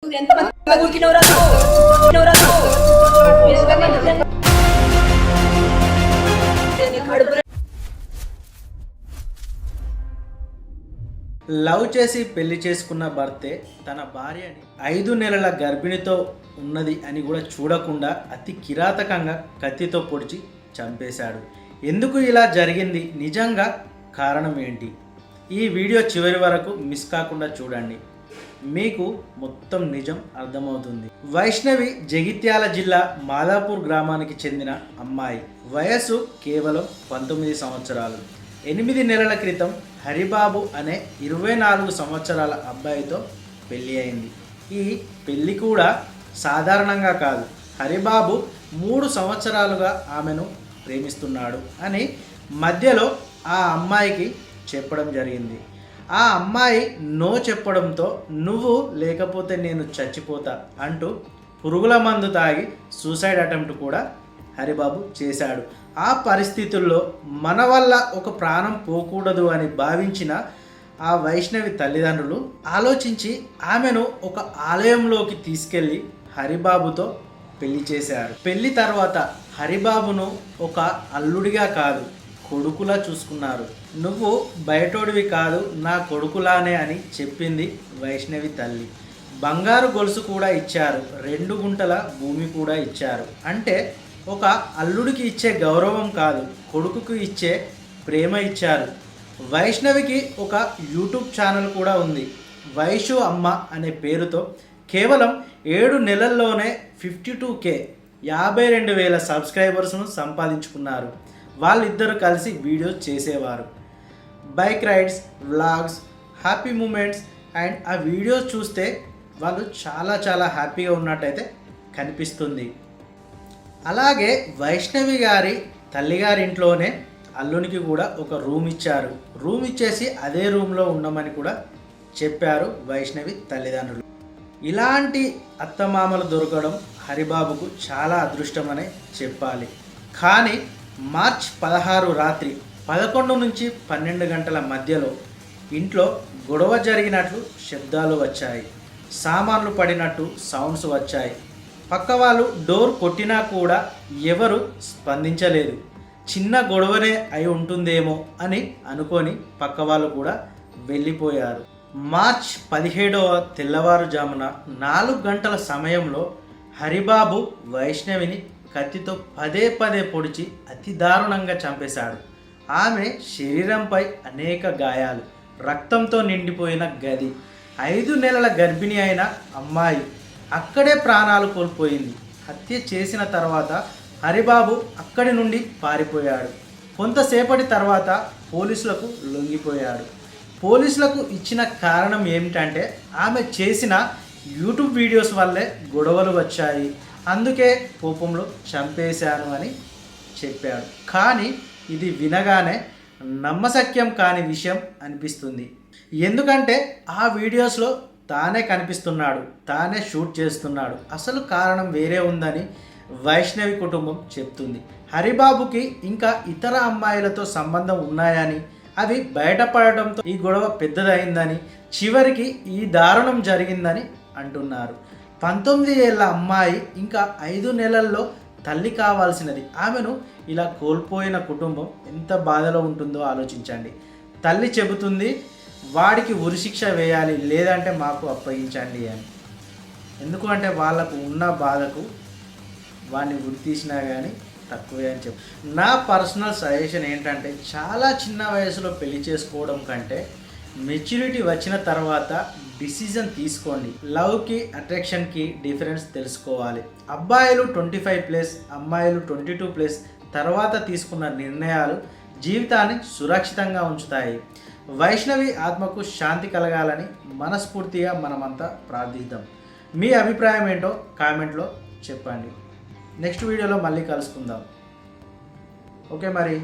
Love చేసి పెళ్లి చేసుకున్న భర్తే తన భార్యని 5 నెలల గర్భిణితో ఉన్నది అని కూడా చూడకుండా అతి కిరాతకంగా కత్తితో పొడిచి చంపేశాడు. ఎందుకు ఇలా జరిగింది, నిజంగా కారణం ఏంటి? ఈ వీడియో చివరి వరకు మిస్ కాకుండా చూడండి, మీకు మొత్తం నిజం అర్థమవుతుంది. వైష్ణవి జగిత్యాల జిల్లా మాదాపూర్ గ్రామానికి చెందిన అమ్మాయి. వయస్సు కేవలం 19 సంవత్సరాలు. 8 నెలల క్రితం హరిబాబు అనే 24 సంవత్సరాల అబ్బాయితో పెళ్ళి అయింది. ఈ పెళ్ళి కూడా సాధారణంగా కాదు. హరిబాబు 3 సంవత్సరాలుగా ఆమెను ప్రేమిస్తున్నాడు అని మధ్యలో ఆ అమ్మాయికి చెప్పడం జరిగింది. ఆ అమ్మాయి నో చెప్పడంతో నువ్వు లేకపోతే నేను చచ్చిపోతా అంటూ పురుగుల మందు తాగి సూసైడ్ అటెంప్ట్ కూడా హరిబాబు చేశాడు. ఆ పరిస్థితుల్లో మన వల్ల ఒక ప్రాణం పోకూడదు అని భావించిన ఆ వైష్ణవి తల్లిదండ్రులు ఆలోచించి ఆమెను ఒక ఆలయంలోకి తీసుకెళ్ళి హరిబాబుతో పెళ్లి చేశారు. పెళ్లి తర్వాత హరిబాబును ఒక అల్లుడిగా కాదు, కొడుకులా చూసుకున్నారు. నువ్వు బయటోడివి కాదు, నా కొడుకులానే అని చెప్పింది వైష్ణవి తల్లి. బంగారు గొలుసు కూడా ఇచ్చారు, 2 గుంటల భూమి కూడా ఇచ్చారు. అంటే ఒక అల్లుడికి ఇచ్చే గౌరవం కాదు, కొడుకుకు ఇచ్చే ప్రేమ ఇచ్చారు. వైష్ణవికి ఒక యూట్యూబ్ ఛానల్ కూడా ఉంది, వైషు అమ్మ అనే పేరుతో. కేవలం 7 నెలల్లోనే 52K 52,000 సబ్స్క్రైబర్స్ను సంపాదించుకున్నారు. వాళ్ళిద్దరూ కలిసి వీడియోస్ చేసేవారు. Bike rides, vlogs, happy moments. And ఆ వీడియోస్ చూస్తే వాళ్ళు చాలా హ్యాపీగా ఉన్నట్టయితే కనిపిస్తుంది. అలాగే వైష్ణవి గారి తల్లిగారి ఇంట్లోనే అల్లునికి కూడా ఒక రూమ్ ఇచ్చారు. రూమ్ ఇచ్చేసి అదే రూమ్లో ఉండమని కూడా చెప్పారు వైష్ణవి తల్లిదండ్రులు. ఇలాంటి అత్తమామలు దొరకడం హరిబాబుకు చాలా అదృష్టమనే చెప్పాలి. కానీ మార్చి 16 రాత్రి 11 నుంచి 12 గంటల మధ్యలో ఇంట్లో గొడవ జరిగినట్లు శబ్దాలు వచ్చాయి. సామాన్లు పడినట్టు సౌండ్స్ వచ్చాయి. పక్క వాళ్ళు డోర్ కొట్టినా కూడా ఎవరు స్పందించలేదు. చిన్న గొడవనే అయి ఉంటుందేమో అని అనుకొని పక్క వాళ్ళు కూడా వెళ్ళిపోయారు. మార్చి 17వ తెల్లవారుజామున 4 గంటల సమయంలో హరిబాబు వైష్ణవిని కత్తితో పదే పొడిచి అతి దారుణంగా చంపేశాడు. ఆమె శరీరంపై అనేక గాయాలు, రక్తంతో నిండిపోయిన గది. 5 నెలల గర్భిణి అయిన అమ్మాయి అక్కడే ప్రాణాలు కోల్పోయింది. హత్య చేసిన తర్వాత హరిబాబు అక్కడి నుండి పారిపోయాడు. కొంతసేపటి తర్వాత పోలీసులకు లొంగిపోయాడు. పోలీసులకు ఇచ్చిన కారణం ఏమిటంటే ఆమె చేసిన యూట్యూబ్ వీడియోస్ వల్లే గొడవలు వచ్చాయి, అందుకే కోపంలో చంపేశాను అని చెప్పాడు. కానీ ఇది వినగానే నమ్మశక్యం కాని విషయం అనిపిస్తుంది. ఎందుకంటే ఆ వీడియోస్లో తానే కనిపిస్తున్నాడు, తానే షూట్ చేస్తున్నాడు. అసలు కారణం వేరే ఉందని వైష్ణవి కుటుంబం చెప్తుంది. హరిబాబుకి ఇంకా ఇతర అమ్మాయిలతో సంబంధం ఉన్నాయని, అవి బయటపడడంతో ఈ గొడవ పెద్దదైందని, చివరికి ఈ దారుణం జరిగిందని అంటున్నారు. 19 ఏళ్ల అమ్మాయి ఇంకా 5 నెలల్లో తల్లి కావాల్సినది. ఆమెను ఇలా కోల్పోయిన కుటుంబం ఎంత బాధలో ఉంటుందో ఆలోచించండి. తల్లి చెబుతుంది, వాడికి ఉరిశిక్ష వేయాలి, లేదంటే మాకు అప్పగించండి అని. ఎందుకంటే వాళ్ళకు ఉన్న బాధకు వాడిని ఉరి తీసినా కానీ తక్కువే అని చెప్పు. నా పర్సనల్ సజెషన్ ఏంటంటే, చాలా చిన్న వయసులో పెళ్లి చేసుకోవడం కంటే మెచ్యూరిటీ వచ్చిన తర్వాత డిసిజన్ తీసుకోండి. లవ్కి అట్రాక్షన్కి డిఫరెన్స్ తెలుసుకోవాలి. అబ్బాయిలు 25+, అమ్మాయిలు 22+. తర్వాత తీసుకున్న నిర్ణయాలు జీవితాన్ని సురక్షితంగా ఉంచుతాయి. వైష్ణవి ఆత్మకు శాంతి కలగాలని మనస్ఫూర్తిగా మనమంతా ప్రార్థిద్దాం. మీ అభిప్రాయం ఏంటో కామెంట్లో చెప్పండి. నెక్స్ట్ వీడియోలో మళ్ళీ కలుసుకుందాం. ఓకే మరి.